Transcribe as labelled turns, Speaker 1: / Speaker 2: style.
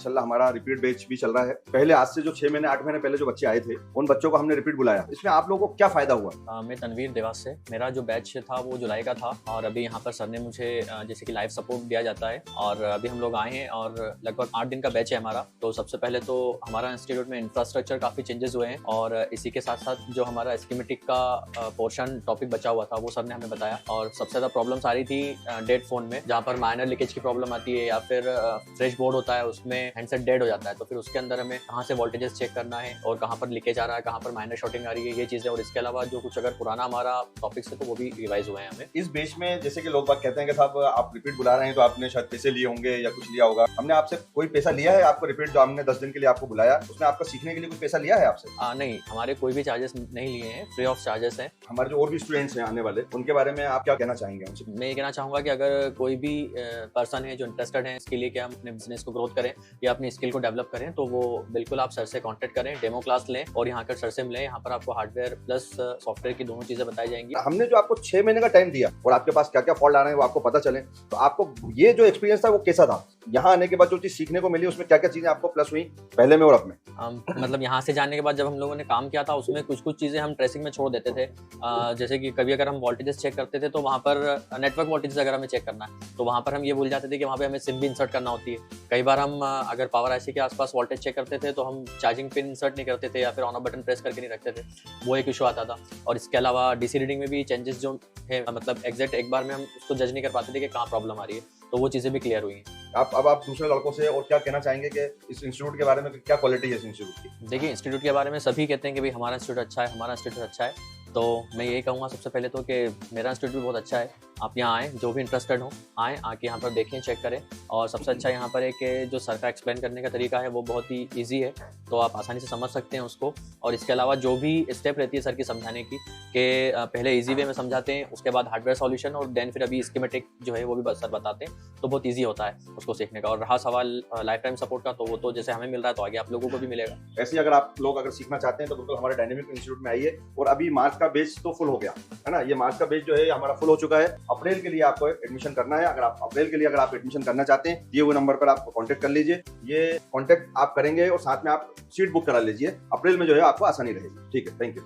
Speaker 1: माशाल्लाह हमारा repeat batch भी चल रहा है। पहले आज से जो 6 महीने 8 महीने पहले जो बच्चे आए थे उन बच्चों को हमने रिपीट बुलाया। इसमें आप लोगों को क्या फायदा हुआ?
Speaker 2: मैं तनवीर देवास से, मेरा जो बैच था वो जुलाई का था और अभी यहाँ पर सर ने मुझे जैसे कि लाइव सपोर्ट दिया जाता है और अभी हम लोग आए हैं और लगभग 8 दिन का बैच है हमारा। तो सबसे पहले तो हमारा इंस्टीट्यूट में इंफ्रास्ट्रक्चर काफ़ी चेंजेस हुए हैं और इसी के साथ साथ जो हमारा स्कीमेटिक का पोर्शन टॉपिक बचा हुआ था वो सर ने हमें बताया। और सबसे ज़्यादा प्रॉब्लम्स आ रही थी डेड फोन में, जहाँ पर माइनर लीकेज की प्रॉब्लम आती है या फिर फ्रेश बोर्ड होता है उसमें हैंडसेट डेड हो जाता है, तो फिर उसके अंदर हमें कहाँ से वोल्टेजेस चेक करना है और कहाँ पर लीकेज आ रहा है, कहाँ पर माइनर शॉर्टिंग आ रही है, ये चीज़ें। और इसके अलावा जो कुछ अगर पुराना हमारा टॉपिक्स है तो वो भी रिवाइज हुए हैं हमें।
Speaker 1: इस बैच में जैसे कि लोग बात कहते हैं कि साहब आप रिपीट बुला रहे हैं तो आपने शायद पैसे लिए होंगे या कुछ लिया होगा। हमने आपसे कोई पैसा लिया है? आपको रिपीट जो हमने 10 दिन के लिए आपको बुलाया उसमें आपका सीखने के लिए कुछ पैसा लिया है आपसे?
Speaker 2: नहीं, हमारे कोई भी चार्जेस नहीं लिए हैं, फ्री ऑफ चार्जेस हैं।
Speaker 1: हमारे जो और भी स्टूडेंट्स हैं आने वाले, उनके बारे में आप क्या कहना चाहेंगे उनसे?
Speaker 2: मैं ये कहना चाहूँगा कि अगर कोई भी पर्सन है जो इंटरेस्टेड है इसके लिए कि हम अपने बिजनेस को ग्रोथ करें या अपनी स्किल को डेवलप करें, तो वो बिल्कुल आप सर से कांटेक्ट करें, डेमो क्लास लें और यहाँ कर सर से मिलें। यहाँ पर आपको हार्डवेयर प्लस सॉफ्टवेयर की दोनों चीज़ें बताई जाएंगी।
Speaker 1: हमने जो आपको 6 महीने का टाइम दिया और आपके पास क्या क्या फॉल्ट आ रहे हैं वो आपको पता चले, तो आपको ये जो एक्सपीरियंस था वो कैसा था? यहाँ आने के बाद जो चीज़ सीखने को मिली उसमें क्या क्या चीज़ें आपको प्लस हुई पहले में और अब में?
Speaker 2: मतलब यहाँ से जाने के बाद जब हम लोगों ने काम किया था उसमें कुछ कुछ चीज़ें हम ट्रेसिंग में छोड़ देते थे। जैसे कि कभी अगर हम वोल्टेजेस चेक करते थे तो वहाँ पर नेटवर्क वोल्टेजेस अगर हमें चेक करना है तो वहाँ पर हम ये भूल जाते थे कि वहाँ पे हमें सिम भी इंसर्ट करना होती है। कई बार हम अगर पावर आईसी के आसपास वोल्टेज चेक करते थे तो हम चार्जिंग पिन इंसर्ट नहीं करते थे या फिर ऑन ऑफ बटन प्रेस करके नहीं रखते थे, वो एक इशू आता था। और इसके अलावा डीसी रीडिंग में भी चेंजेस जो है, मतलब एग्जैक्ट एक बार में हम उसको जज नहीं कर पाते थे कि कहाँ प्रॉब्लम आ रही है, तो वो चीज़ें भी क्लियर हुई हैं।
Speaker 1: आप दूसरे लड़कों से और क्या कहना चाहेंगे कि इस इंस्टीट्यूट के बारे में क्या क्वालिटी है इस इंस्टीट्यूट की?
Speaker 2: देखिए, इंस्टीट्यूट के बारे में सभी कहते हैं कि भाई हमारा इंस्टीट्यूट अच्छा है, हमारा इंस्टीट्यूट अच्छा है। तो मैं यही कहूँगा सबसे पहले तो कि मेरा इंस्टीट्यूट बहुत अच्छा है। आप यहाँ आएँ, जो भी इंटरेस्टेड हो आएँ, आके यहाँ पर देखें, चेक करें। और सबसे अच्छा यहाँ पर है कि जो सर का एक्सप्लेन करने का तरीका है वो बहुत ही ईजी है, तो आप आसानी से समझ सकते हैं उसको। और इसके अलावा जो भी स्टेप रहती है सर की समझाने की, कि पहले ईजी वे में समझाते हैं, उसके बाद हार्डवेयर सॉल्यूशन और देन फिर अभी स्कीमेटिक जो है वो भी सर बताते हैं, तो बहुत ईजी होता है उसको सीखने का। और रहा सवाल लाइफ टाइम सपोर्ट का, तो वो तो जैसे हमें मिल रहा है तो आगे आप लोगों को भी मिलेगा।
Speaker 1: ऐसे अगर आप लोग अगर सीखना चाहते हैं तो बिल्कुल हमारे डायनेमिक इंस्टीट्यूट में आइए। और अभी मार्च का बैच तो फुल हो गया है ना, ये मार्च का बैच जो है हमारा फुल हो चुका है। अप्रैल के लिए आपको एडमिशन करना है। अगर आप अप्रैल के लिए अगर आप एडमिशन करना चाहते हैं दिए हुए नंबर पर आप कांटेक्ट कर लीजिए। ये कांटेक्ट आप करेंगे और साथ में आप सीट बुक करा लीजिए। अप्रैल में जो है आपको आसानी रहेगी। ठीक है, थैंक यू।